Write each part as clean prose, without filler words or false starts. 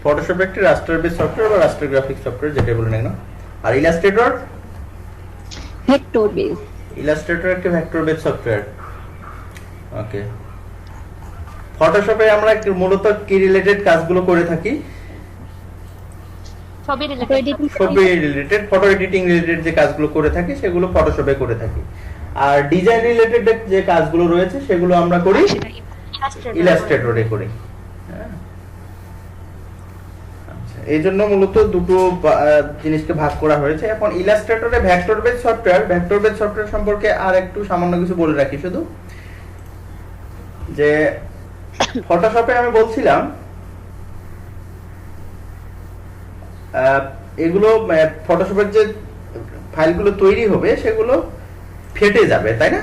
Photoshop একটি রাস্টার base software বা raster graphics software যেটা বলেন না। আর ইলাস্ট্রেটর ভেক্টর বেস। ইলাস্ট্রেটর একটি ভেক্টর বেস সফটওয়্যার। ওকে, ফটোশপে আমরা একটু মূলত কি রিলেটেড কাজগুলো করে থাকি? ছবি ছবি রিলেটেড, ফটো এডিটিং রিলেটেড যে কাজগুলো করে থাকি সেগুলো ফটোশপে করে থাকি। আর ডিজাইন রিলেটেড যে কাজগুলো রয়েছে সেগুলো আমরা করি ইলাস্ট্রেটরে করি। এই জন্য মূলত দুটো জিনিসকে ভাগ করা হয়েছে। এখন ইলাস্ট্রেটরে ভেক্টর বেস সফটওয়্যার সম্পর্কে আর একটু সামান্য কিছু বলে রাখি শুধু, যে ফটোশপে আমি বলছিলাম এগুলো ফটোশপের যে ফাইলগুলো তৈরি হবে সেগুলো ফেটে যাবে, তাই না?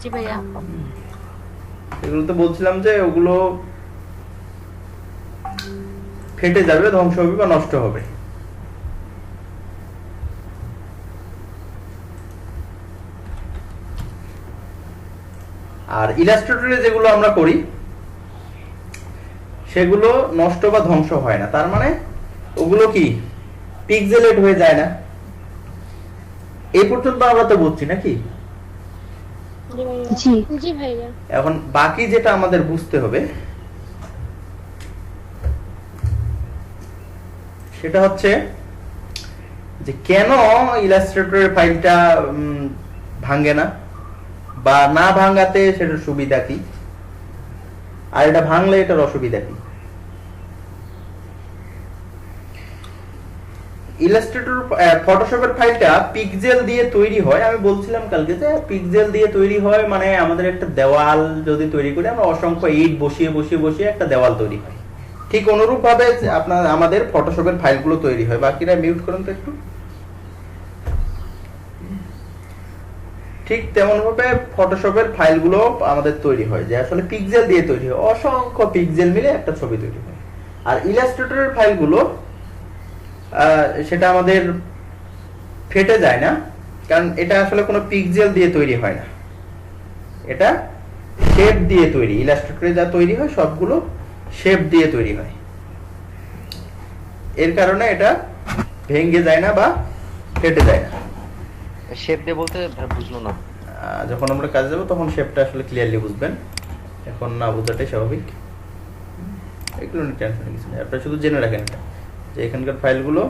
জি ভাইয়া। এগুলো তো বলছিলাম যে ওগুলো ফেটে যাবে, ধ্বংস হবে বা নষ্ট হবে। আর ইলাস্ট্রেটরে যেগুলো আমরা করি সেগুলো নষ্ট বা ধ্বংস হয় না, তার মানে ওগুলো কি পিক্সেলেট হয়ে যায় না। এই পর্যন্ত আমরা তো বুঝছি নাকি? জি জি ভাইয়া। এখন বাকি যেটা আমাদের বুঝতে হবে সেটা হচ্ছে যে কেন ইলাস্ট্রেটরের ফাইলটা ভাঙে না, বা না ভাঙাতে সেটার সুবিধা কি, আর এটা ভাঙলে এটার অসুবিধা কি। ইলাস্ট্রেটর ফটোশপের ফাইলটা পিক্সেল দিয়ে তৈরি হয়। আমি বলছিলাম কালকে যে পিক্সেল দিয়ে তৈরি হয় মানে আমাদের একটা দেওয়াল যদি তৈরি করি আমরা অসংখ্য ইট বসিয়ে বসিয়ে বসিয়ে একটা দেওয়াল তৈরি হয়, ঠিক অনুরূপ ভাবে আপনার আমাদের ফটোশপের ফাইলগুলো তৈরি হয়। বাকিরা মিউট করুন তো একটু। ঠিক তেমন ভাবে ফটোশপের ফাইলগুলো আমাদের তৈরি হয়, যে আসলে পিক্সেল দিয়ে তৈরি হয়, অসংখ্য পিক্সেল মিলে একটা ছবি তৈরি হয়। আর ইলাস্ট্রেটরের ফাইলগুলো সেটা আমাদের ফেটে যায় না, কারণ এটা আসলে কোনো পিক্সেল দিয়ে তৈরি হয় না, এটা শেপ দিয়ে তৈরি। ইলাস্ট্রেটরে যা তৈরি হয় সবগুলো শেপ দিয়ে তৈরি হয়, এর কারণে এটা ভেঙে যায় না বা ফেটে যায় না। শেপ দিয়ে বলতে বুঝলো না। যখন আমরা কাজে যাবো তখন শেপটা আসলে ক্লিয়ারলি বুঝবেন, এখন না বোঝাটাই স্বাভাবিক। এগুলো নিয়ে টেনশন কিছু নেই, আপনারা শুধু জেনে রাখেন এটা, যে এখানকার ফাইলগুলো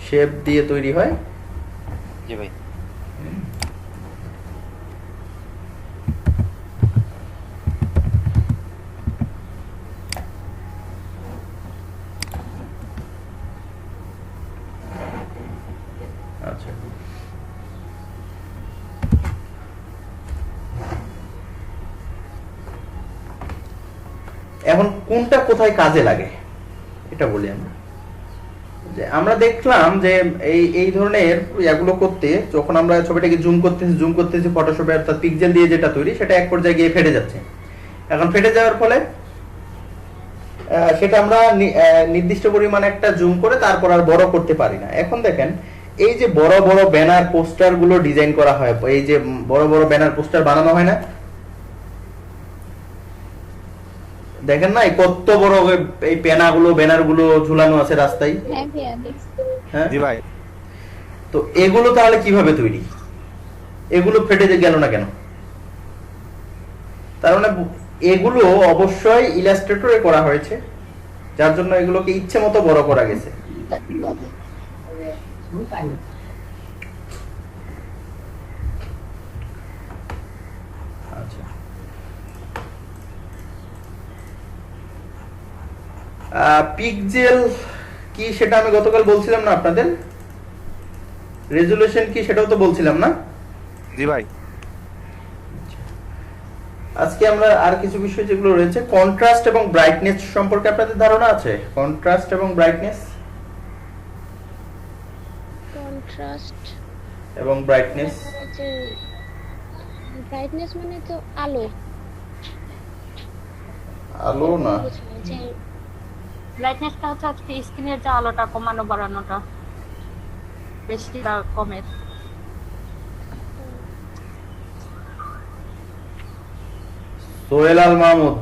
শেপ দিয়ে তৈরি হয়। জি ভাই। আচ্ছা, এখন কোনটা কোথায় কাজে লাগে এটা বলি আমরা। যে আমরা দেখলাম যে এই ধরনের এগুলো করতে, যখন আমরা ছবিটাকে জুম করতেছি ফটোশপে, অর্থাৎ পিক্সেল দিয়ে যেটা তৈরি সেটা এক পর্যায়ে গিয়ে ফেটে যাচ্ছে। এখন ফেটে যাওয়ার ফলে সেটা আমরা নির্দিষ্ট পরিমাণে একটা জুম করে তারপর আর বড় করতে পারি না। এখন দেখেন এই যে বড় বড় ব্যানার পোস্টার গুলো ডিজাইন করা হয়, এই যে বড় বড় ব্যানার পোস্টার বানানো হয় না, দেখেন না কত বড় এই ব্যানার গুলো ঝুলানো আছে রাস্তায়। হ্যাঁ জি ভাই। তো এগুলো তাহলে কিভাবে তৈরি? এগুলো ফেটে গেল না কেন? তার মানে এগুলো অবশ্যই ইলাস্ট্রেটরে করা হয়েছে, যার জন্য এগুলোকে ইচ্ছে মতো বড় করা গেছে। আচ্ছা, পিক্সেল কি সেটা আমি গতকাল বলছিলাম না আপনাদের? রেজুলেশন কি সেটাও তো বলছিলাম না? জি ভাই। আজকে আমরা আর কিছু বিষয় যেগুলো রয়েছে, কন্ট্রাস্ট এবং ব্রাইটনেস সম্পর্কে আপনাদের ধারণা আছে? কন্ট্রাস্ট এবং ব্রাইটনেস ব্রাইটনেস মানে তো আলো। আলো না, ব্রাইটনেসটা হচ্ছে আজকে স্ক্রিনের যে আলোটা কমানো বাড়ানোটা, বেশি বা কমের। সোহেল আল মাহমুদ,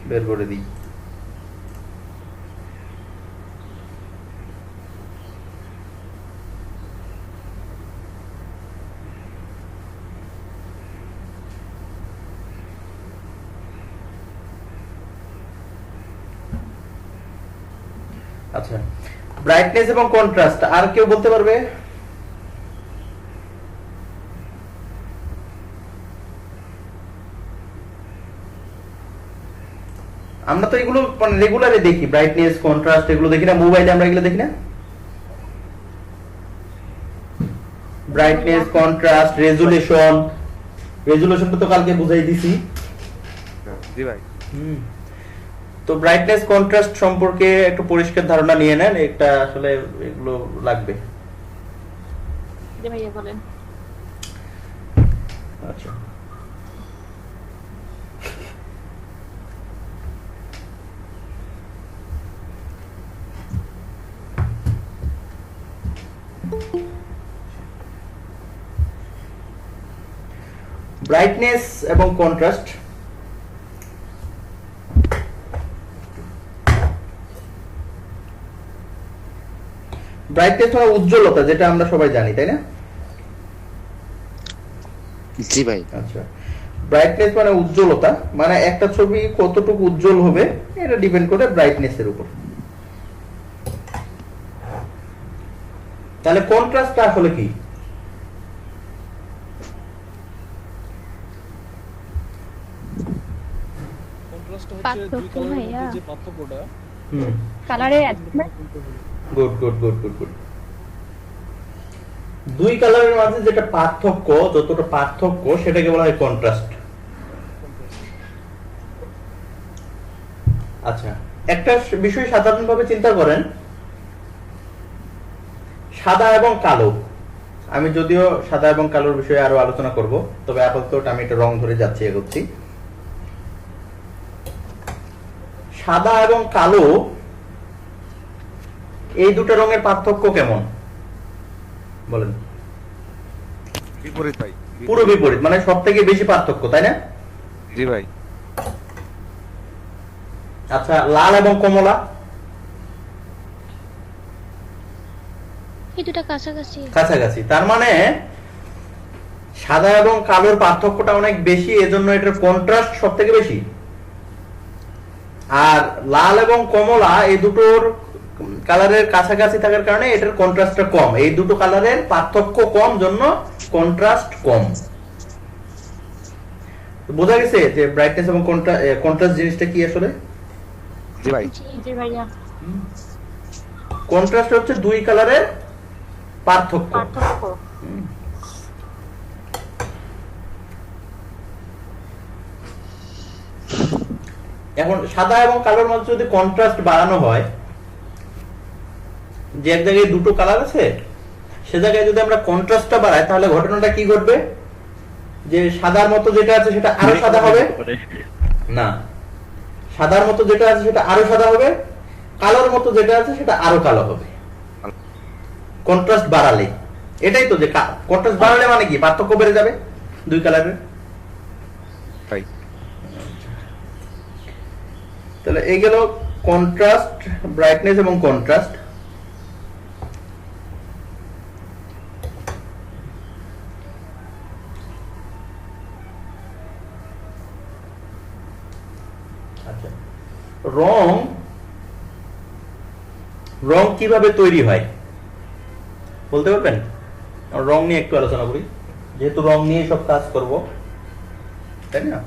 বের করে দিই। আচ্ছা, ব্রাইটনেস এবং কন্ট্রাস্ট আর কেউ বলতে পারবে? আমরা তো এগুলো মানে রেগুলারই দেখি, ব্রাইটনেস কন্ট্রাস্ট এগুলো দেখি না মোবাইলে, আমরা এগুলো দেখি না? ব্রাইটনেস কন্ট্রাস্ট রেজুলেশন, রেজুলেশনটা তো কালকে বুঝাই দিছি। জি ভাই। তো ব্রাইটনেস কন্ট্রাস্ট সম্পর্কে একটু পরিষ্কার ধারণা নিয়ে নেন, এটা আসলে এগুলো লাগবে। জি ভাইয়া বলেন। আচ্ছা, ব্রাইটনেস এবং কন্ট্রাস্ট, ব্রাইটনেস মানে উজ্জ্বলতা, যেটা আমরা সবাই জানি, তাই না? জি ভাই। আচ্ছা, ব্রাইটনেস মানে উজ্জ্বলতা, মানে একটা ছবি কতটুকু উজ্জ্বল হবে এটা ডিপেন্ড করে ব্রাইটনেসের উপর। তাহলে কন্ট্রাস্টটা আসলে কি? পার্থক্য ভাইয়া কালারের good good good good good. দুই কালারের মাঝে যেটা পার্থক্য, যতটা পার্থক্য সেটাকে বলা হয় কন্ট্রাস্ট। আচ্ছা, একটা বিষয় সাধারণভাবে চিন্তা করেন, সাদা এবং কালো। আমি যদিও সাদা এবং কালোর বিষয়ে আরো আলোচনা করব, তবে আপাতত আমি এটা রং ধরে যাচ্ছি, এগোচ্ছি। সাদা এবং কালো এই দুটো রঙের পার্থক্য কেমন বলেন? বিপরীত ভাই। পুরো বিপরীত, মানে সব থেকে বেশি পার্থক্য, তাই না? জি ভাই। আচ্ছা, লাল এবং কমলা? এই দুটা কাছাকাছি। কাছাকাছি, তার মানে সাদা এবং কালোর পার্থক্যটা অনেক বেশি, এজন্য এটার কন্ট্রাস্ট সব থেকে বেশি। আর লাল এবং কমলা এই দুটোর কালারের কাছাকাছি থাকার কারণে এটার কন্ট্রাস্টটা কম। এই দুটো কালারের পার্থক্য কম, জন্য কন্ট্রাস্ট কম। বোঝা গেছে যে ব্রাইটনেস এবং কন্ট্রাস্ট জিনিসটা কি আসলে? জি ভাই। জি ভাইয়া। কন্ট্রাস্ট হচ্ছে দুই কালারের পার্থক্য। পার্থক্য। এখন সাদা এবং কালোর মধ্যে যদি কন্ট্রাস্ট বাড়ানো হয়, যে এক জায়গায় দুটো কালার আছে সে জায়গায় যদি আমরা কন্ট্রাস্টটা বাড়াই, তাহলে ঘটনাটা কি ঘটবে? যে সাদার মতো যেটা আছে সেটা আরো সাদা হবে না, সাদার মতো যেটা আছে সেটা আরো সাদা হবে, কালোর মতো যেটা আছে সেটা আরো কালো হবে কন্ট্রাস্ট বাড়ালে। এটাই তো, যে কন্ট্রাস্ট বাড়ালে মানে কি পার্থক্য বেড়ে যাবে দুই কালারের। ভাই তাহলে এই গেল কন্ট্রাস্ট, ব্রাইটনেস এবং কন্ট্রাস্ট। আচ্ছা, রং, রং কিভাবে তৈরি হয় বলতে পারবেন? রং নিয়ে একটু আলোচনা করি, যেহেতু রং নিয়ে সব কাজ করব, তাই না?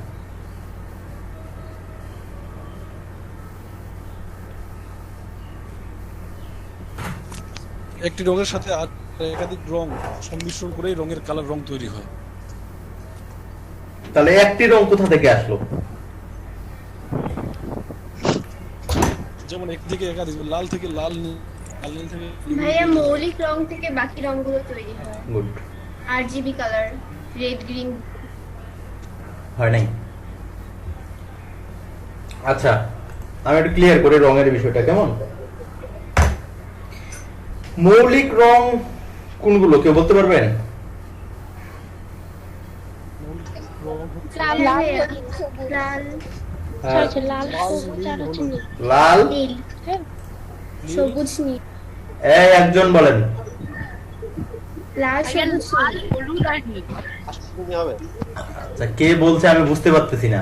একটি রঙের সাথে আর একাধিক রং সংমিশ্রণ করেই রঙের কালার রং তৈরি হয়। তাহলে একটি রং কোথা থেকে আসলো? যেমন একদিকে একাধিক, লাল থেকে লাল নীল, লাল নীল থেকে ভাইয়া মৌলিক রং থেকে বাকি রংগুলো তৈরি হয়। Good. RGB colour, red, green. হয় নাই? আচ্ছা, আমি একটু ক্লিয়ার করি রঙের বিষয়টা, কেমন? মৌলিক রং কোনগুলো কেউ বলতে পারবেন? লাল লাল হলুদ সবুজ লাল হ্যাঁ, আচ্ছা লাল লাল, সবুজ আর নীল, হচ্ছে হলুদ। নীল। লাল। নীল হ্যাঁ সবুজ নীল এই একজন বলেন। লাল সবুজ লাল নীল হলুদ আর নীল। আচ্ছা, কে বলছে আমি বুঝতে পারতেছি না।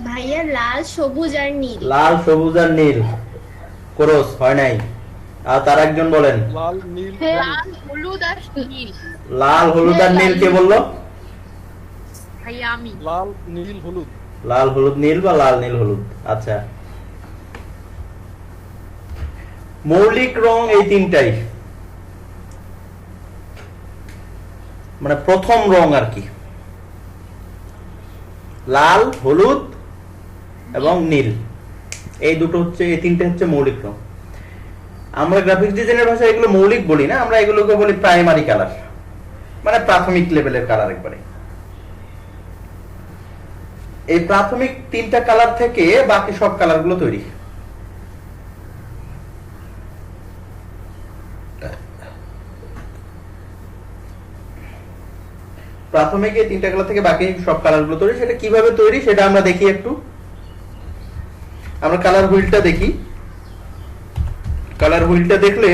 ভাইয়া লাল সবুজ আর নীল লাল সবুজ আর নীল, ক্রস হয় নাই। আর তার একজন বলেন। লাল নীল হ্যাঁ। হলুদ। লাল হলুদ আর নীল। লাল হলুদ আর নীল কে বললো? ভাইয়া আমি। লাল নীল হলুদ। লাল হলুদ নীল বা লাল নীল হলুদ। আচ্ছা, মৌলিক রং এই তিনটাই, মানে প্রথম রং আর কি, লাল হলুদ এবং নীল, এই দুটো হচ্ছে, এই তিনটে হচ্ছে মৌলিক রং। আমরা গ্রাফিক্স ডিজাইনের ভাষায় এগুলো মৌলিক বলি না, আমরা এগুলোকে বলি প্রাইমারি কালার, মানে প্রাথমিক লেভেলের কালার। একবারে এই প্রাথমিক তিনটা কালার থেকে বাকি সব কালার গুলো তৈরি। প্রাথমিক এই তিনটা কালার থেকে বাকি সব কালার গুলো তৈরি। সেটা কিভাবে তৈরি সেটা আমরা দেখি একটু। আমরা কালার হুইলটা দেখি। কালার হুইলটা দেখলে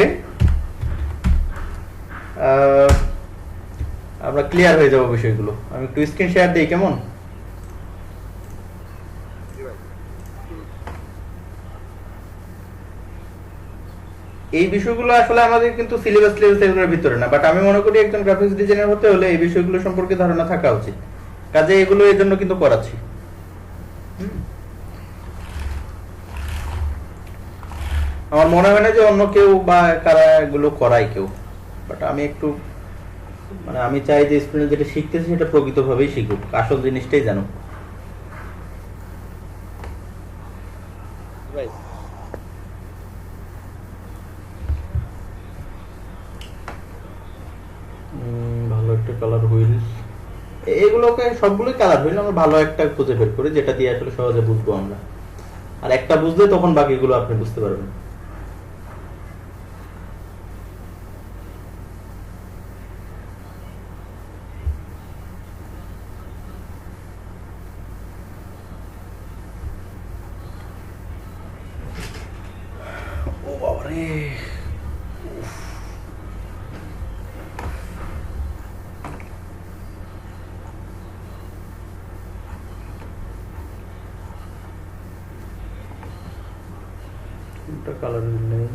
আমরা ক্লিয়ার হয়ে যাব বিষয়গুলো। আমি একটু স্ক্রিন শেয়ার দিই, কেমন? এই বিষয়গুলো আসলে আমাদের কিন্তু সিলেবাস লেভেলের ভিতরে না, বাট আমি মনে করি একজন গ্রাফিক্স ডিজাইনার হতে হলে এই বিষয়গুলো সম্পর্কে ধারণা থাকা উচিত। কাজে এগুলো এর জন্য কিন্তু করাচ্ছি। আমার মনে হয় না যে অন্য কেউ বা কারা এগুলো করায় কেউ, বাট আমি একটু, মানে আমি চাই যে স্টুডেন্ট যেটা শিখতেছে সেটা প্রকৃতভাবেই শিখুক, আসল জিনিসটাই জানুক। ভালো একটা কালার হুইল, এগুলোকে সবগুলোই কালার হুইল আমরা ভালো একটা খুঁজে বের করি যেটা দিয়ে আসলে সহজে বুঝবো আমরা। আর একটা বুঝলে তখন বাকিগুলো আপনি বুঝতে পারবেন। ও বাবারে, কোনটা কালার নেই?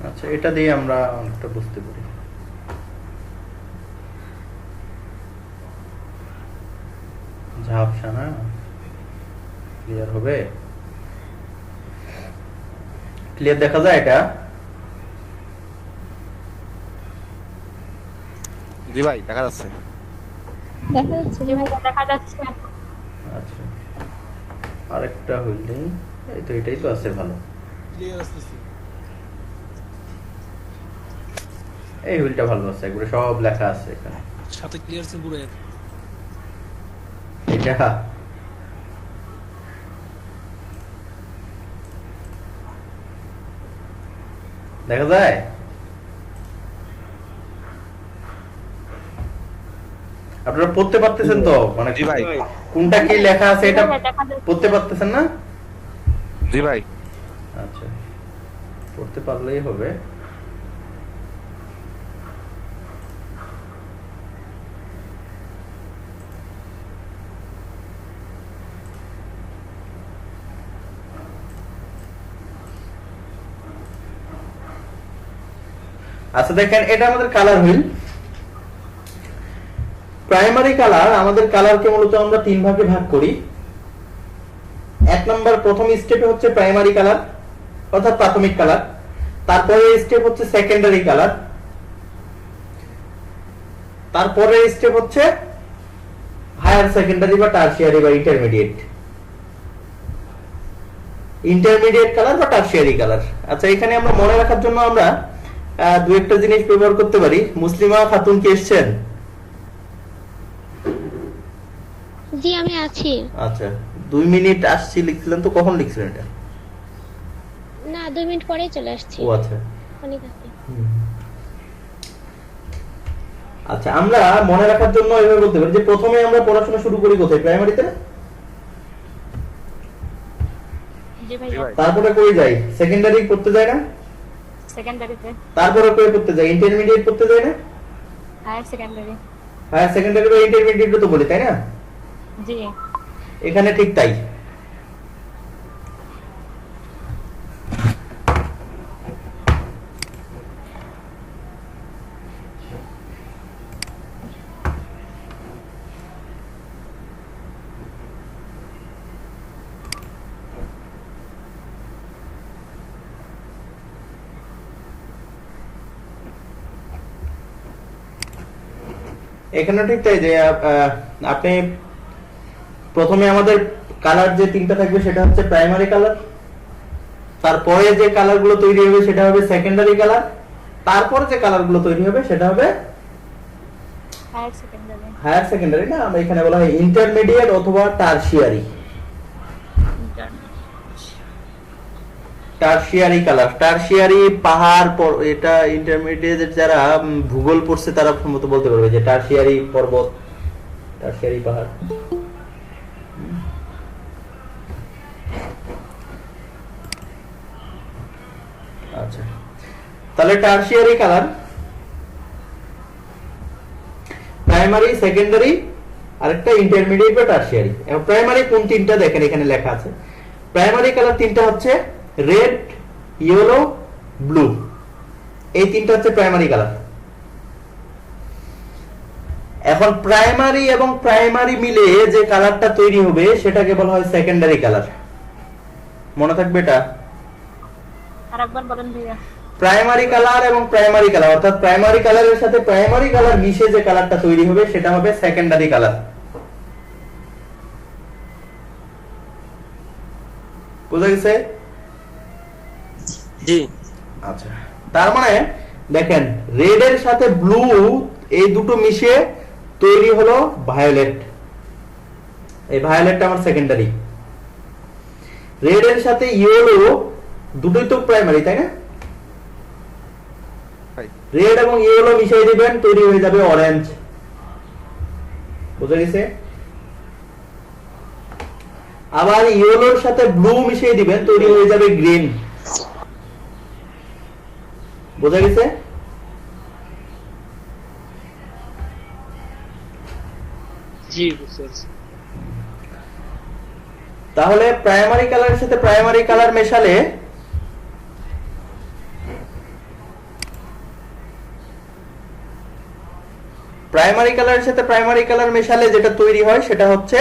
আচ্ছা, এটা দিয়ে আমরা অনেকটা বুঝতে পারি। ঝাপসা না, ক্লিয়ার হবে? ক্লিয়ার দেখা যায় এটা? জি ভাই দেখা যাচ্ছে। দেখা যাচ্ছে যে ভাই দেখা যাচ্ছে। আচ্ছা, আরেকটা হইলে এই তো, এটাই তো আছে ভালো। ক্লিয়ার আসতেছে। এই হুইলটা ভালো আছে, একবারে সব লেখা আছে এখানে। সাথে ক্লিয়ার আছে পুরো এক। এটা দেখা যায়? আপনারা পড়তে পারতেছেন তো? মানে জি ভাই। কোনটা কি লেখা আছে এটা দেখা যাচ্ছে। পড়তে পারতেছেন না? জি ভাই। আচ্ছা, পড়তে পারলেই হবে। আচ্ছা দেখেন, এটা আমাদের কালার হুইল। প্রাইমারি কালার, আমাদের কালারকে মূলত আমরা তিন ভাগে ভাগ করি। এক নাম্বার প্রথম স্টেপে হচ্ছে প্রাইমারি কালার অর্থাৎ প্রাথমিক কালার, তারপরে স্টেপ হচ্ছে সেকেন্ডারি কালার, তারপরে স্টেপ হচ্ছে হায়ার সেকেন্ডারি বা টারশিয়ারি বা ইন্টারমিডিয়েট কালার বা টারশিয়ারি কালার। আচ্ছা, এখানে আমরা মনে রাখার জন্য আমরা দু একটা জিনিস ব্যবহার করতে পারি। মুসলিমা খাতুন কি এসেছেন? জি আমি আছি। আচ্ছা, 2 মিনিট আসছি লিখছিলেন তো, কখন লিখছিলেন এটা? না 2 মিনিট পরেই চলে আসছি। ও আচ্ছা অনেক আছে। আচ্ছা, আমরা মনে রাখার জন্য এভাবে বলতে পারি যে প্রথমে আমরা পড়াশোনা শুরু করি কোথায়? প্রাইমারিতে। জি ভাইয়া। তারপরে কই যাই? সেকেন্ডারি পড়তে যাই না? সেকেন্ডারিতে। তারপরে কই পড়তে যাই? ইন্টারমিডিয়েট পড়তে যাই না? Higher secondary. হায়ার সেকেন্ডারি বা ইন্টারমিডিয়েট তো বলি, তাই না? জি। এখানে ঠিক তাই। এখানে ঠিক তাই যে আপনি প্রথমে আমাদের কালার যে তিনটা থাকবে সেটা হচ্ছে প্রাইমারি কালার, তারপরে যে কালার গুলো তৈরি হবে সেটা হবে সেকেন্ডারি কালার, তারপরে যে কালার গুলো তৈরি হবে সেটা হবে হায়ার সেকেন্ডারি না, আমরা এখানে বলা হয় ইন্টারমিডিয়েট অথবা টারশিয়ারি। টারশিয়ারি কালার, টারশিয়ারি পাহাড়, এটা ইন্টারমিডিয়েট যারা ভূগোল পড়ছে তারা সম্ভবত বলতে পারবে যে টারশিয়ারি পর্বত, টারশিয়ারি পাহাড়। আচ্ছা, তাহলে টারশিয়ারি কালার প্রাইমারি, সেকেন্ডারি, আরেকটা ইন্টারমিডিয়েট বা টারশিয়ারি। এবং প্রাইমারি কোন তিনটা দেখেন এখানে লেখা আছে। প্রাইমারি কালার তিনটা হচ্ছে রেড, ইয়েলো, ব্লু। এই তিনটা হচ্ছে প্রাইমারি কালার। এখন প্রাইমারি এবং প্রাইমারি মিলে যে কালারটা তৈরি হবে সেটাকে বলা হয় সেকেন্ডারি কালার। মনে থাকবে এটা? আরেকবার বলেন ভাইয়া। প্রাইমারি কালার এবং প্রাইমারি কালার অর্থাৎ প্রাইমারি কালারের সাথে প্রাইমারি কালার মিশে যে কালারটা তৈরি হবে সেটা হবে সেকেন্ডারি কালার। বুঝা গেছে? জি। আচ্ছা, তার মানে দেখেন রেড এর সাথে ব্লু এই দুটো মিশে তৈরি হলো ভায়োলেট। এই ভায়োলেটটা আমার সেকেন্ডারি। রেড এর সাথে ইয়েলো দুটোই তো প্রাইমারি, তাই না? রেড এবং ইয়েলো মিশিয়ে দিবেন, তৈরি হয়ে যাবে অরেঞ্জ। বুঝা গেছে? আবার ইয়েলোর সাথে ব্লু মিশিয়ে দিবেন, তৈরি হয়ে যাবে গ্রিন। বোঝা গেছে? জি বুঝতে পারছি। তাহলে প্রাইমারি কালারের সাথে প্রাইমারি কালার মেশালে যেটা তৈরি হয় সেটা হচ্ছে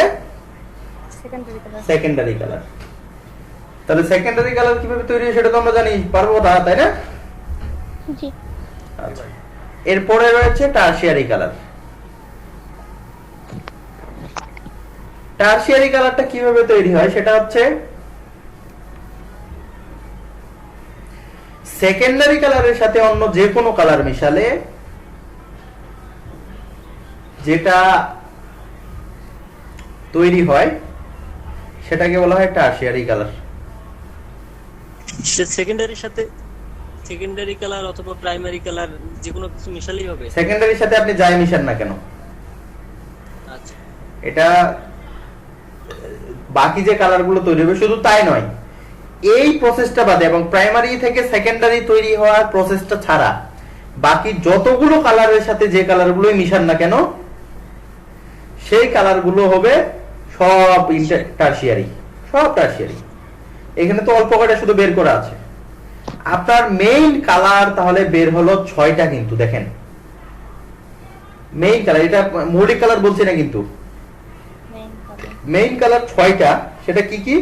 সেকেন্ডারি কালার। তাহলে সেকেন্ডারি কালার কিভাবে তৈরি হয় সেটা তো আমরা জানি, পারবো না, তাই না? জি। আচ্ছা, এরপরে রয়েছে টারশিয়ারি কালার। টারশিয়ারি কালারটা কিভাবে তৈরি হয় সেটা হচ্ছে সেকেন্ডারি কালারের সাথে অন্য যে কোনো কালার মিশালে যেটা তৈরি হয় সেটাকে বলা হয় টারশিয়ারি কালার। সেকেন্ডারির সাথে সেকেন্ডারি কালার অথবা প্রাইমারি কালার যে কোনো কিছু মিশালেই হবে? সেকেন্ডারির সাথে আপনি যাই মিশান না কেন, আচ্ছা, এটা বাকি যে কালারগুলো তৈরি হবে শুধু তাই নয়, এই প্রসেসটা বাদে এবং প্রাইমারি থেকে সেকেন্ডারি তৈরি হওয়ার প্রসেসটা ছাড়া বাকি যতগুলো কালারের সাথে যে কালারগুলো মিশান না কেন সেই কালারগুলো হবে সব টারশিয়ারি, সব টারশিয়ারি। এখানে তো অল্প কয়টা শুধু বের করা আছে। আপনার মেইন কালার তাহলে বের হলো 6টা, কিন্তু দেখেন মেইন কালার, এটা মৌলিক কালার বলছি না কিন্তু, মেইন কালার 6টা। সেটা কি কি?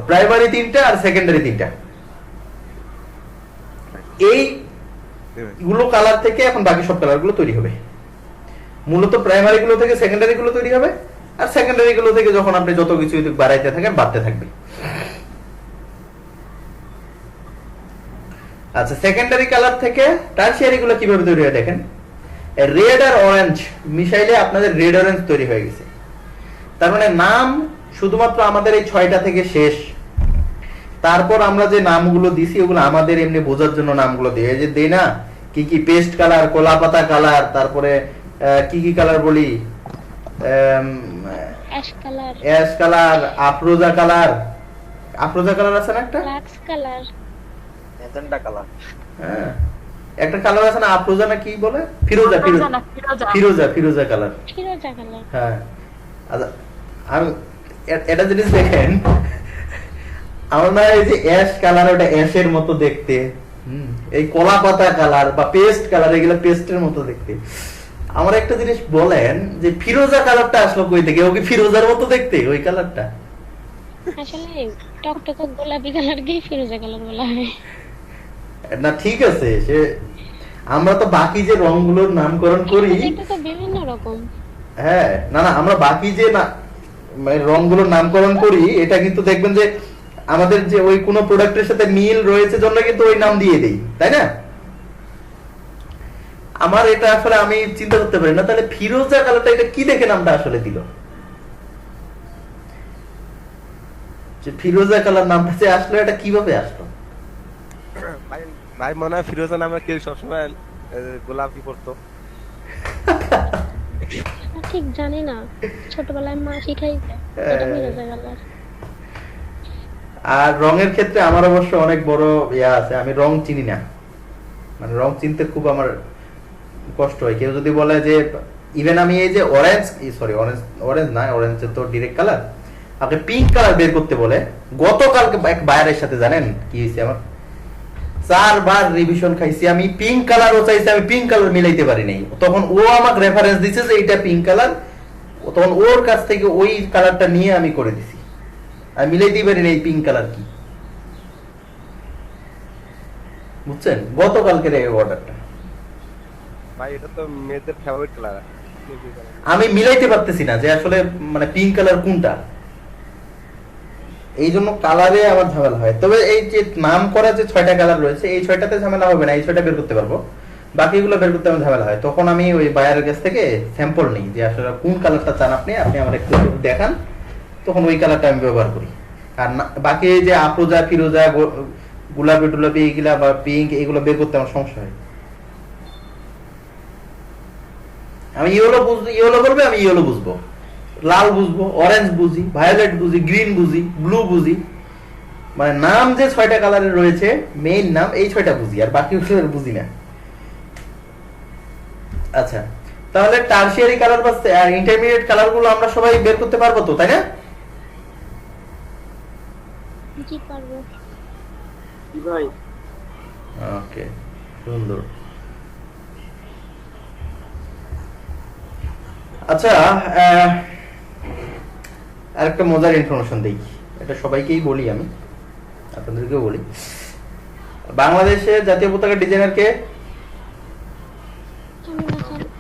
প্রাইমারি 3টা আর সেকেন্ডারি 3টা। এই গুলো কালার থেকে এখন বাকি সব কালার গুলো তৈরি হবে। মূলত প্রাইমারি গুলো থেকে সেকেন্ডারি গুলো তৈরি হবে, আর সেকেন্ডারি গুলো থেকে যখন আপনি যত কিছু বাড়াইতে থাকেন বাড়তে থাকবে। আচ্ছা, সেকেন্ডারি কালার থেকে টারশিয়ারি গুলো কিভাবে তৈরি হয় দেখেন। রেড আর অরেঞ্জ মিশাইলে আপনাদের রেড অরেঞ্জ তৈরি হয়ে গেছে। তার মানে নাম শুধুমাত্র আমাদের এই 6টা থেকে শেষ। তারপর আমরা যে নামগুলো দিছি ওগুলো আমাদের এমনি বোঝার জন্য নামগুলো দিই। এই যে দেই না কি কি, পেস্ট কালার, কলা পাতা কালার, তারপরে কি কি কালার বলি, ash colour, ash colour, Afroza colour, Afroza colour আছে না একটা, লাক্স কালার, ম্যাজেন্টা কালার। হ্যাঁ একটা কালার আছে না, আফরোজা না কি বলে, ফিরোজা, ফিরোজা, ফিরোজা, ফিরোজা কালার। ফিরোজা কালার। হ্যাঁ, আচ্ছা আমি এটা জিনিস দেখেন, আমার না এই যে অ্যাশ কালার, ওটা অ্যাশের মতো দেখতে, এই কলা পাতা কালার বা পেস্ট কালার, এগুলো পেস্টের মতো দেখতে। আমার একটা জিনিস বলেন যে ফিরোজা কালারটা আসলো কই থেকে? ওকে ফিরোজার মতো দেখতে ওই কালারটা? আসলে টকটকে গোলাপি কালারকেই ফিরোজা কালার বলা হয়। না ঠিক আছে, সে আমরা তো বাকি যে রংগুলোর নামকরণ করি, এটা তো বিভিন্ন রকম। হ্যাঁ না না, আমরা বাকি যে না মানে রংগুলোর নামকরণ করি, এটা কিন্তু দেখবেন যে আমাদের যে ওই কোন প্রোডাক্টের সাথে মিল রয়েছে জন্য কিন্তু ওই নাম দিয়ে দেই, তাই না? আমার এটা আসলে আমি চিন্তা করতে পারি না, তাহলে ফিরোজা কালারটা এটা কি দেখে নামটা আসলে দিল? যে ফিরোজা কালার নামটা যে আসলো, এটা কিভাবে আসলো? ভাই মনে হয় ফিরোজা নামে কেউ সবসময় গোলাপি পড়তো। ঠিক জানি না, ছোটবেলায় মা শিখাইছে এটা ফিরোজা কালার। আর রঙের ক্ষেত্রে আমার অবশ্য অনেক বড় ইয়া আছে, আমি রং চিনি না, মানে রং চিনতে খুব আমার কষ্ট হয়। কেউ যদি বলে যে ইভেন আমি এই যে অরেঞ্জ, সরি অরেঞ্জ না, অরেঞ্জের তো ডিরেক্ট কালার, আপনি পিঙ্ক কালার বের করতে বলে, গতকালকে এক বায়ারের সাথে জানেন কি হয়েছে আমার, 4 বার রিভিশন খাইছি আমি, পিঙ্ক কালারও চাইছি, আমি পিঙ্ক কালার মিলাইতে পারি নাই। তখন ও আমাকে রেফারেন্স দিছে যে এটা পিঙ্ক কালার, তখন ওর কাছ থেকে ওই কালারটা নিয়ে আমি করে দিছি, আমি মিলাইতে পারি নাই পিঙ্ক কালার কি, বুঝছেন? গতকালকের এই অর্ডারটা ভাই এটা তো মেয়েদের ফেভারিট কালার, আমি মিলাইতে পারতেছি না যে আসলে মানে পিঙ্ক কালার কোনটা, এই জন্য কালারে আমার ঝামেলা হয়। তবে এই যে নাম করা যে 6টা কালার রয়েছে, এই 6টাতে ঝামেলা হবে না, এই 6টা বের করতে পারবো, বাকিগুলো বের করতে আমার ঝামেলা হয়। তখন আমি ওই বায়ারের কাছ থেকে স্যাম্পল নিই যে আসলে কোন কালারটা চান আপনি, আপনি আমার একটু দেখান, তখন ওই কালারটা আমি ব্যবহার করি। আর বাকি যে আফরোজা, ফিরোজা, গোলাপি টুলাপি এইগুলা বা পিঙ্ক, এগুলো বের করতে আমার সমস্যা হয়। আমি ইয়েলো বুঝবো, ইয়েলো বলবে আমি ইয়েলো বুঝবো, লাল বুঝবো, অরেঞ্জ বুঝি, ভায়োলেট বুঝি, গ্রিন বুঝি, ব্লু বুঝি, মানে নাম যে 6টা কালারের রয়েছে মেইন নাম, এই 6টা বুঝি, আর বাকি বুঝি না। আচ্ছা, তাহলে টারশিয়ারি কালার বা ইন্টারমিডিয়েট কালার গুলো আমরা সবাই বের করতে পারবো তো, তাই না? জি পারবো। ভাই ওকে, সুন্দর। আচ্ছা, আরেকটা মজার ইনফরমেশন দেই, এটা সবাইকেই বলি, আমি আপনাদেরকেও বলি। বাংলাদেশের জাতীয় পতাকার ডিজাইনার কে?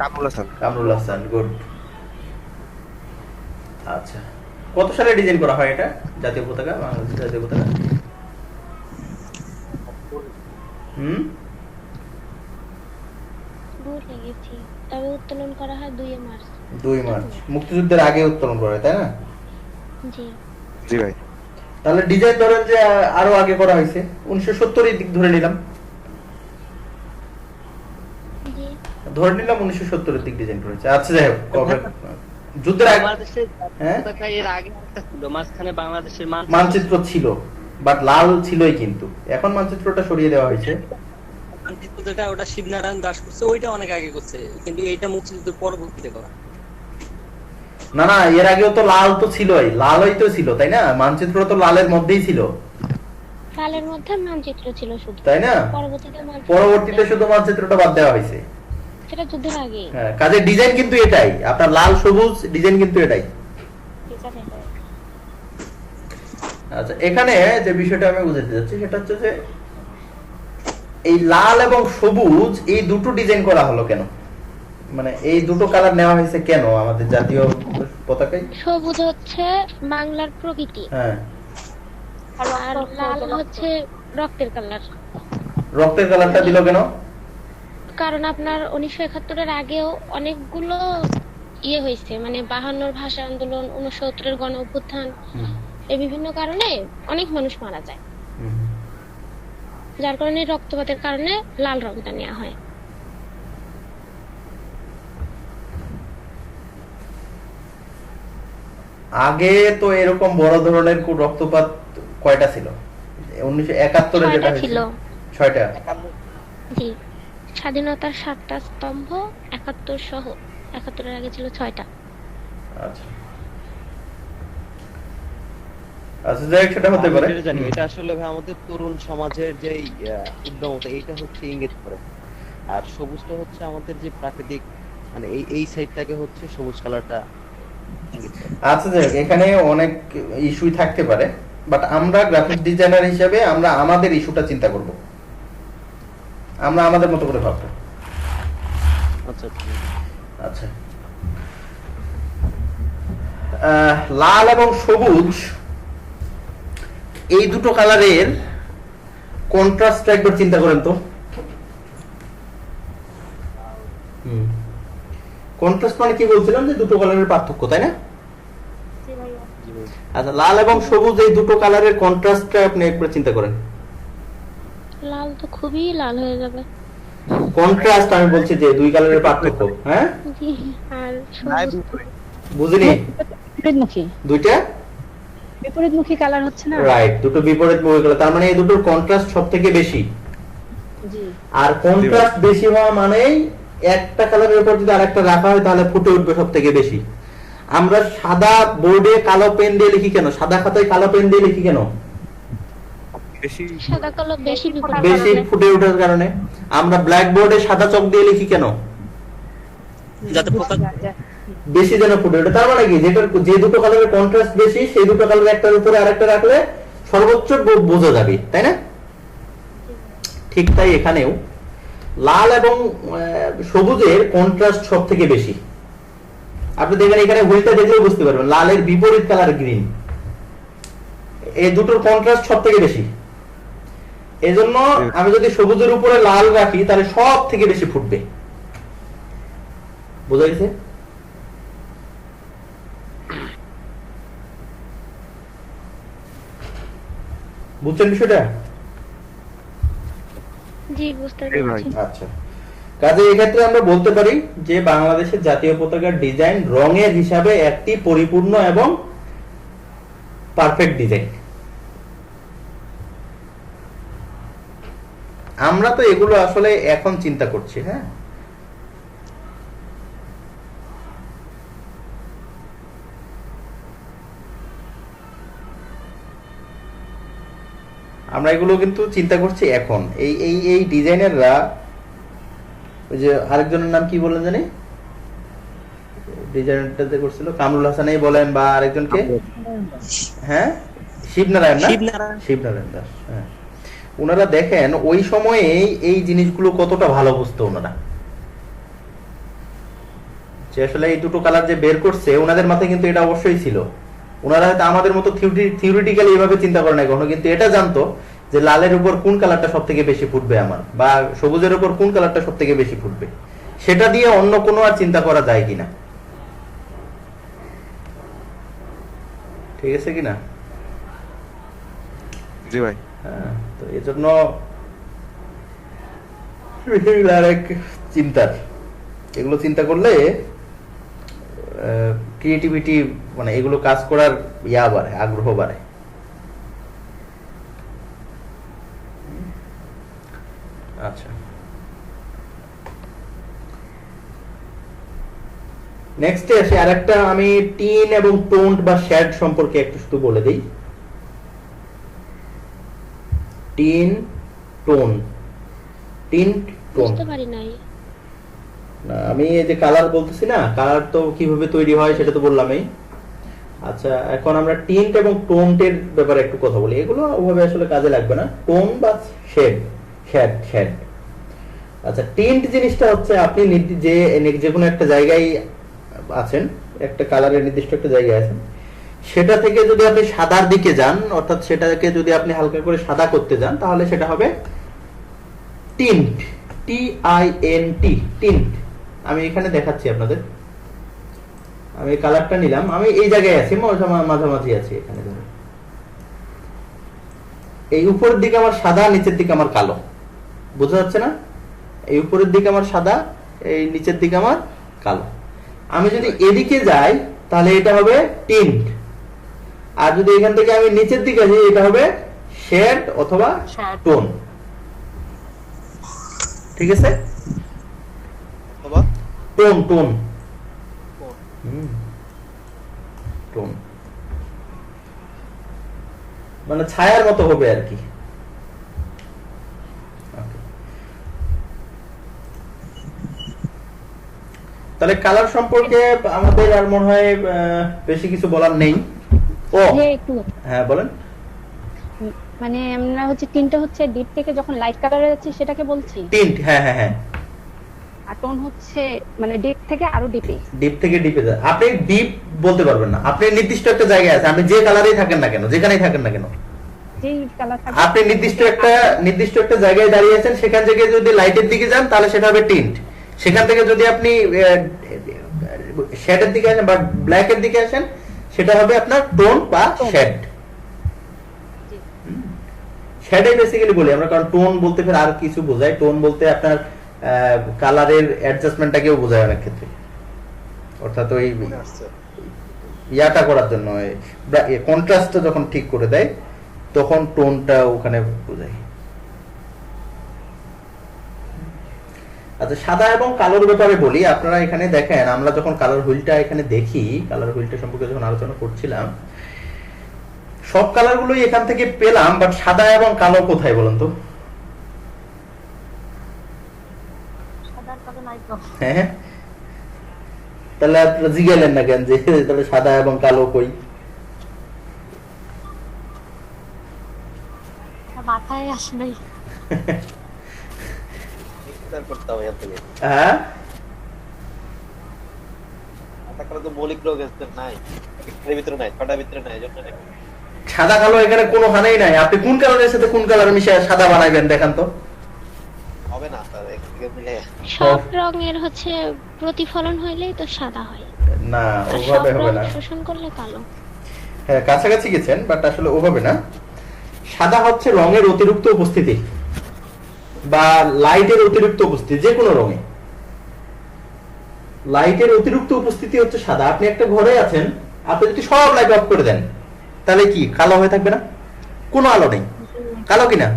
কামরুল হাসান। কামরুল হাসান, গুড। আচ্ছা, কত সালে ডিজাইন করা হয় এটা, জাতীয় পতাকা, বাংলাদেশের জাতীয় পতাকা? ভুলে গেছি, তবে উত্তোলন করা হয় 2 মার্চ। 2 মার্চ, মুক্তিযুদ্ধের আগে উত্তোলন করা হয়, তাই না? জি জি ভাই। তাহলে ডিজাইন ধরেন যে আরো আগে করা হয়েছে, 1970 এর দিক ধরে নিলাম, জি ধরে নিলাম 1970 এর দিক ডিজাইন করেছে। আচ্ছা যাই হোক, কবে যুদ্ধের আগে বাংলাদেশের হ্যাঁ? পতাকা এর আগে একটা ছিল, মাঝখানে বাংলাদেশের মানচিত্র ছিল, বাট লাল ছিলই, কিন্তু এখন মানচিত্রটা সরিয়ে দেওয়া হয়েছে। মানচিত্র যেটা, ওটা শিবনারায়ণ দাস করছে, ওইটা অনেক আগে করছে, কিন্তু এইটা মুক্তিযুদ্ধের পরবর্তীতে করা। না না, এর আগেও তো লাল তো ছিলই, লালই তো ছিল, তাই না? মানচিত্র তো লালের মধ্যেই ছিল, লালের মধ্যে মানচিত্র ছিল শুধু, তাই না? পরবর্তীতে পরবর্তীতে শুধু মানচিত্রটা বাদ দেওয়া হয়েছে। সেটা যুদ্ধের আগে। হ্যাঁ, কাজের ডিজাইন কিন্তু এটাই, আপনার লাল সবুজ ডিজাইন কিন্তু এটাই। আচ্ছা, এখানে যে বিষয়টা আমি বুঝাতে যাচ্ছি সেটা হচ্ছে যে এই লাল এবং সবুজ এই দুটো ডিজাইন করা হলো কেন, মানে এই দুটো কালার নেওয়া হয়েছে কেন আমাদের জাতীয় পতাকায়? সবুজ হচ্ছে বাংলার প্রকৃতি, হ্যাঁ, আর লাল হচ্ছে রক্তের কালার। রক্তের কালারটা দিল কেন? কারণ আপনার 1971-এর আগেও অনেকগুলো ইয়ে হয়েছে, মানে 52-র ভাষা আন্দোলন, 69-এর গণ অভ্যুত্থান, এই বিভিন্ন কারণে অনেক মানুষ মারা যায়, যার কারণে রক্তপাতের কারণে লাল রংটা নেওয়া হয়। আগে তো এরকম বড় ধরনের রক্তপাত কয়টা ছিল? 1971-এ যেটা ছিল হয়েছিল 6টা। জি, স্বাধীনতার 7টা স্তম্ভ, 71 সহ 71-এর আগে ছিল 6টা। আচ্ছা আচ্ছা, যাই হোক, সেটা হতে পারে। আমি যেটা জানি এটা আসলে ভাই আমাদের তরুণ সমাজের যে উদ্যমতা, এইটা হচ্ছে ইঙ্গিত করে। আর সবুজটা হচ্ছে আমাদের যে প্রাকৃতিক, মানে এই সাইডটাকে হচ্ছে সবুজ কালারটা ইঙ্গিত করে। আচ্ছা, যাই হোক, এখানে অনেক ইস্যুই থাকতে পারে, বাট আমরা গ্রাফিক্স ডিজাইনার হিসেবে আমরা আমাদের ইস্যুটা চিন্তা করব, আমরা আমাদের মতো করে ভাববো। আচ্ছা আচ্ছা, লাল এবং সবুজ এই দুটো কালারের কন্ট্রাস্ট একবার চিন্তা করেন তো। কন্ট্রাস্ট মানে কি বলছিলাম, যে দুটো কালারের পার্থক্য, তাই না? আচ্ছা, লাল এবং সবুজ এই দুটো কালারের কন্ট্রাস্টটা আপনি একবার চিন্তা করেন। লাল তো খুবই লাল হয়ে যাবে। কন্ট্রাস্ট আমি বলছি যে দুই কালারের পার্থক্য। হ্যাঁ, জি, আর সবুজ বুঝিনি? বিপরীতমুখী, দুইটা বিপরীতমুখী কালার হচ্ছে না? রাইট, দুটো বিপরীতমুখী কালার, তার মানে এই দুটোর কন্ট্রাস্ট সবথেকে বেশি। জি, আর কন্ট্রাস্ট বেশি হওয়া মানেই একটা কালারের উপর যদি আরেকটা রাখা হয় তাহলে ফুটে উঠবে সবথেকে বেশি। আমরা সাদা বোর্ডে কালো পেন দিয়ে লিখি কেন, সাদা খাতায় কালো পেন দিয়ে লিখি কেন? সাদা কালো বেশি বেশি ফুটে ওঠার কারণে। আমরা ব্ল্যাক বোর্ডে সাদা চক দিয়ে লিখি কেন? যাতে পোকা বেশি যেন ফুটে ওঠে। তার মানে কি, যে দুটো কালারের কন্ট্রাস্ট বেশি সেই দুটো কালার একটার উপরে আরেকটা রাখলে সর্বোচ্চ বোঝা যাবে, তাই না? ঠিক তাই এখানেও লাল এবং সবুজের কন্ট্রাস্ট সব থেকে বেশি। আপনি দেখেন এখানে হুইলটা দেখলেও বুঝতে পারবেন, লালের বিপরীত কালার গ্রিন, এই দুটোর কন্ট্রাস্ট সব থেকে বেশি। এজন্য আমি যদি সবুজের উপরে লাল রাখি তাহলে সব থেকে বেশি ফুটবে। বোঝা গেছে? বুঝছেন বিষয়টা? জি, বুঝতে পেরেছি। আচ্ছা, কাজে এক্ষেত্রে আমরা বলতে পারি যে বাংলাদেশের জাতীয় পতাকার ডিজাইন রঙের হিসাবে একটি পরিপূর্ণ এবং পারফেক্ট ডিজাইন। আমরা তো এগুলো আসলে এখন চিন্তা করছি। হ্যাঁ, আমরা এগুলো কিন্তু চিন্তা করছি এখন। এই এই এই ডিজাইনাররা, ওই যে আরেকজনের নাম কি বলেন জানি, ডিজাইনটা যে করছিল কামরুল হাসানই বলেন বা আরেকজনকে, হ্যাঁ শিবনারায়ণ, না শিবনারায়ণ দাস, হ্যাঁ, ওনারা দেখেন ওই সময়ে এই জিনিসগুলো কতটা ভালো বুঝতো ওনারা, যে আসলে এই দুটো কালার যে বের করছে ওনাদের মাথায় কিন্তু এটা অবশ্যই ছিল। ওনারা হয়তো আমাদের মতো থিওরিটিক্যালি এইভাবে চিন্তা করে না কখনো, কিন্তু এটা জানতো যে লালের উপর কোন কালারটা সব থেকে বেশি ফুটবে আমার, বা সবুজের উপর কোন কালারটা সব থেকে বেশি ফুটবে, সেটা দিয়ে অন্য কোনো আর চিন্তা করা যায় কিনা। ঠিক আছে কিনা? জি ভাই। হ্যাঁ, তো এজন্য আরেক চিন্তার, এগুলো চিন্তা করলে ক্রিয়েটিভিটি, মানে এগুলো কাজ করার ইয়া বাড়ে, আগ্রহ বাড়ে। আচ্ছা, নেক্সটে আসি আরেকটা, আমি টিন এবং টোন্ট বা শ্যাড সম্পর্কে একটু শুধু বলে দিই। টিন টোন, টিন টোন, বুঝতে পারি নাই। না, আমি এই যে কালার বলতেছি না, কালার তো কিভাবে তৈরি হয় সেটা তো বললামই। আচ্ছা, এখন আমরা টিন্ট এবং টোনের ব্যাপারে একটু কথা বলি। এগুলো ওভাবে আসলে কাজে লাগবে না, টোন বা শেড। শেড আচ্ছা, টিন্ট জিনিসটা হচ্ছে আপনি যে কোনো একটা জায়গায় আছেন, একটা কালারের নির্দিষ্ট একটা জায়গায় আছেন, সেটা থেকে যদি আপনি সাদার দিকে যান, অর্থাৎ সেটাকে যদি আপনি হালকা করে সাদা করতে যান, তাহলে সেটা হবে টিন্ট, TINT, টিন্ট। আমি এখানে দেখাচ্ছি আপনাদের। আমি কালারটা নিলাম, আমি এই জায়গায় আছি, মাঝামাঝি আছি এখানে। এই উপরের দিকে আমার সাদা, নিচের দিকে আমার কালো, বোঝা যাচ্ছে না? এই উপরের দিকে আমার সাদা, এই নিচের দিকে আমার কালো। আমি যদি এদিকে যাই তাহলে এটা হবে টিন্ট, আর যদি এখান থেকে আমি নিচের দিকে যাই এটা হবে শেড অথবা টোন। ঠিক আছে? টোন টোন টোন মানে ছায়ার মতো হবে আর কি। তাহলে কালার সম্পর্কে আমাদের আর মনে হয় বেশি কিছু বলার নেই। ও একটু হ্যাঁ বলেন। মানে আমরা হচ্ছে টিনটা হচ্ছে ডিপ থেকে যখন লাইট কালারে যাচ্ছে সেটাকে বলছি টিন্ট। হ্যাঁ হ্যাঁ হ্যাঁ। আর টোন হচ্ছে মানে ডিপ থেকে আরো ডিপে। ডিপ থেকে ডিপে যায়। আপনি ডিপ বলতে পারবেন না, আপনি নির্দিষ্ট একটা জায়গায় আছে, আপনি যে কালারেই থাকেন না কেন, যেখানেই থাকেন না কেন, যেই কালার থাকে আপনি নির্দিষ্ট একটা জায়গায় দাঁড়িয়ে আছেন, সেখান থেকে যদি লাইটের দিকে যান তাহলে সেটা হবে টিন্ট। সেখান থেকে যদি আপনি শেডের দিকে আসেন বা ব্ল্যাকের দিকে আসেন, সেটা হবে আপনার টোন বা শেড। শেডে বেসিক্যালি বলি আমরা, কারণ টোন বলতে ফের আর কিছু বোঝায়। টোন বলতে আপনার কালারের অ্যাডজাস্টমেন্টটাকেও বোঝায় অনেক ক্ষেত্রে, অর্থাৎ ওই ইয়াটা করার জন্য, কন্ট্রাস্টটা যখন ঠিক করে দেয় তখন টোনটা ওখানে বোঝায়। আচ্ছা, সাদা এবং কালোর ব্যাপারে বলি। আপনারা এখানে দেখেন, আমরা যখন কালার হুইলটা এখানে দেখি, কালার হুইলটা সম্পর্কে যখন আলোচনা করছিলাম, সব কালার গুলোই এখান থেকে পেলাম, বাট সাদা এবং কালো কোথায় বলুন তো? হ্যাঁ, তাহলে আপনারা জিজ্ঞালেন না কেন যে তাহলে সাদা এবং কালো কই? মাথায় আসলে হ্যাঁ, সাদা কালো এখানে কোনো হানেই নাই। আপনি কোন কালারের সাথে কোন কালার মিশিয়ে সাদা বানাইবেন দেখান তো? হবে না, সব রঙের হচ্ছে প্রতিফলন হইলেই তো সাদা হয় না, আর সব ওভাবে হবে রং না। শোষণ করলে কালো। হ্যাঁ, কাছাকাছি গেছেন, বাট আসলে ওভাবে না। সাদা হচ্ছে রঙের অতিরিক্ত উপস্থিতি বা লাইটের অতিরিক্ত উপস্থিতি, যে কোনো রঙে লাইটের অতিরিক্ত উপস্থিতি হচ্ছে সাদা। আপনি একটা ঘরে আছেন, আপনি যদি সব লাইট অফ করে দেন তাহলে কি কালো হয়ে থাকবে না? কোনো আলো নেই, কালো কিনা?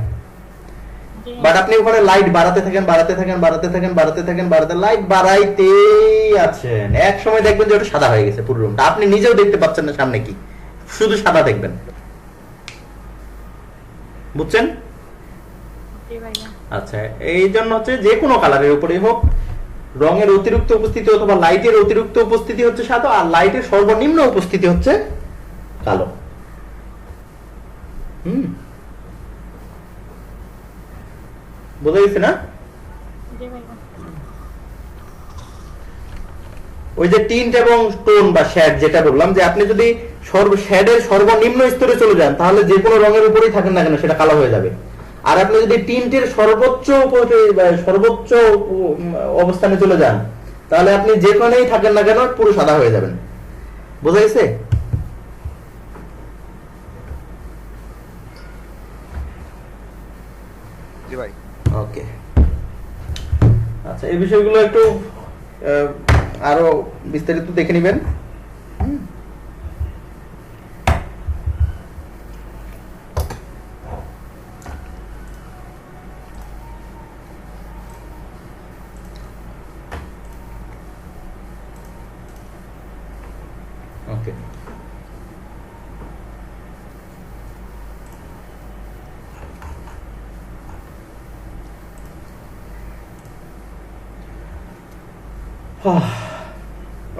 বাট আপনি ওখানে লাইট বাড়াতে থাকেন, লাইট বাড়াইতেই আছেন, এক সময় দেখবেন যে ওটা সাদা হয়ে গেছে পুরো রুমটা। আপনি নিজেও দেখতে পাচ্ছেন না সামনে কি, শুধু সাদা দেখবেন। বুঝছেন? আচ্ছা, এই জন্য হচ্ছে যে কোনো কালারের উপরেই হোক, রঙের অতিরিক্ত উপস্থিতি অথবা লাইটের অতিরিক্ত উপস্থিতি হচ্ছে সাদা, আর লাইটের সর্বনিম্ন উপস্থিতি হচ্ছে কালো। বোঝা গেছে না? ওই যে টিন্ট এবং টোন বা শেড যেটা বললাম, যে আপনি যদি শেডের সর্বনিম্ন স্তরে চলে যান তাহলে যে কোনো রঙের উপরেই থাকেন না কেন সেটা কালো হয়ে যাবে। আর আপনি যদি টিন্টের সর্বোচ্চ অবস্থানে চলে যান তাহলে আপনি যেখানেই থাকেন না কেন পুরো সাদা হয়ে যাবেন। বোঝা গেছে? জি ভাই। ওকে, আচ্ছা, এই বিষয়গুলো একটু আরো বিস্তারিত দেখে নেবেন। ওকে,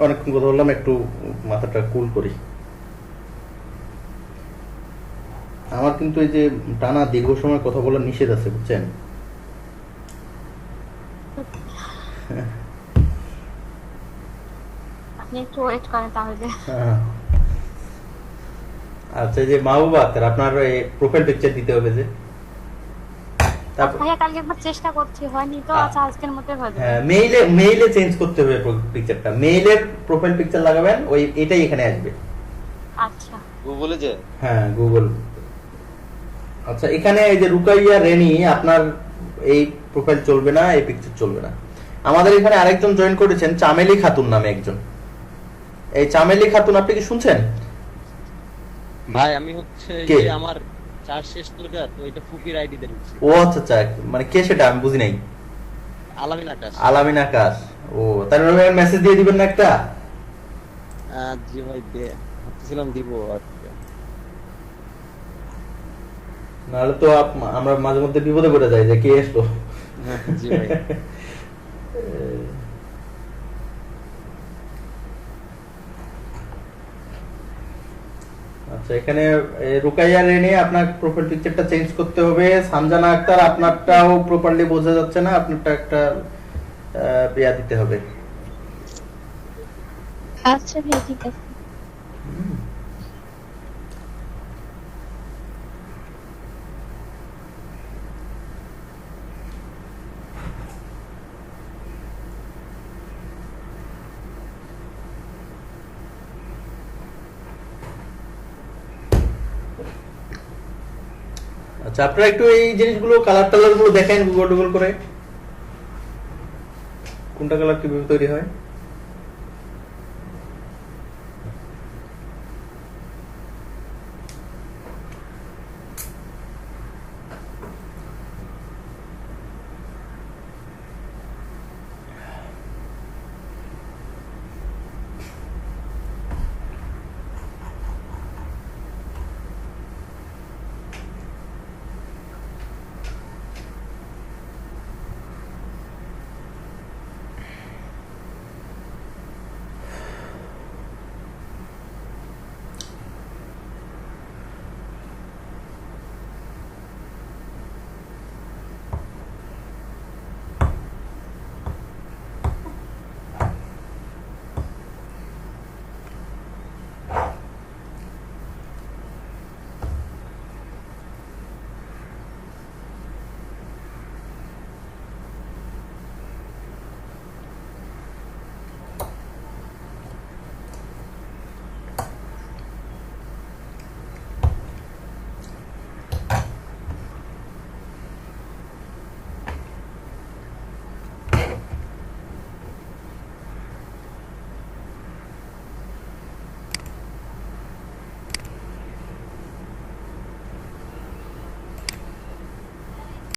অনেকক্ষণ কথা বললাম, একটু মাথাটা কুল করি। আমার কিন্তু এই যে টানা দীর্ঘ সময় কথা বলার নিষেধ আছে, বুঝছেন? আপনি একটু ওয়েট করেন তাহলে। আচ্ছা, এই যে মাহবুবা আক্তার, আপনার প্রোফাইল পিকচার দিতে হবে যে, তারপর ভাইয়া কালকে একবার চেষ্টা করছি, হয়নি তো। আচ্ছা, আজকের মধ্যে হয়ে যাবে। হ্যাঁ, মেইলে চেঞ্জ করতে হবে পিকচারটা। মেইলের প্রোফাইল পিকচার লাগাবেন, ওই এটাই এখানে আসবে। আচ্ছা, গুগলে যে হ্যাঁ, গুগল। আচ্ছা, এখানে এই যে রুকাইয়া রেনি, আপনার এই প্রোফাইল চলবে না, এই পিকচার চলবে না। আমাদের এখানে আরেকজন জয়েন করেছেন, চামেলি খাতুন নামে একজন। এই চামেলি খাতুন আপনি কি শুনছেন? ভাই আমি হচ্ছে কে? যে আমার চার শেষ তোটা তো এটা ফুপির আইডি তে ঢুকছি। ও আচ্ছা আচ্ছা, মানে কে সেটা আমি বুঝি নাই। আলামিন আকাশ। আলামিন আকাশ। ও, তার মেসেজ দিয়ে দিবেন না একটা? জি ভাই দে ভাবতেছিলাম দিব আজকে। নাহলে তো আমরা মাঝে মধ্যে বিপদে পড়ে যাই যে কে আসলো। জি ভাই। আচ্ছা, এখানে রুকাইয়া রেনি আপনার প্রোফাইল পিকচারটা চেঞ্জ করতে হবে। সানজানা আক্তার, আপনারটাও প্রপারলি বোঝা যাচ্ছে না, আপনারটা একটা পেয়া দিতে হবে। আচ্ছা ভাই, ঠিক আছে। আচ্ছা, আপনারা একটু এই জিনিসগুলো, কালার গুলো দেখেন গুগল করে, কোনটা কালার কিভাবে তৈরি হয়।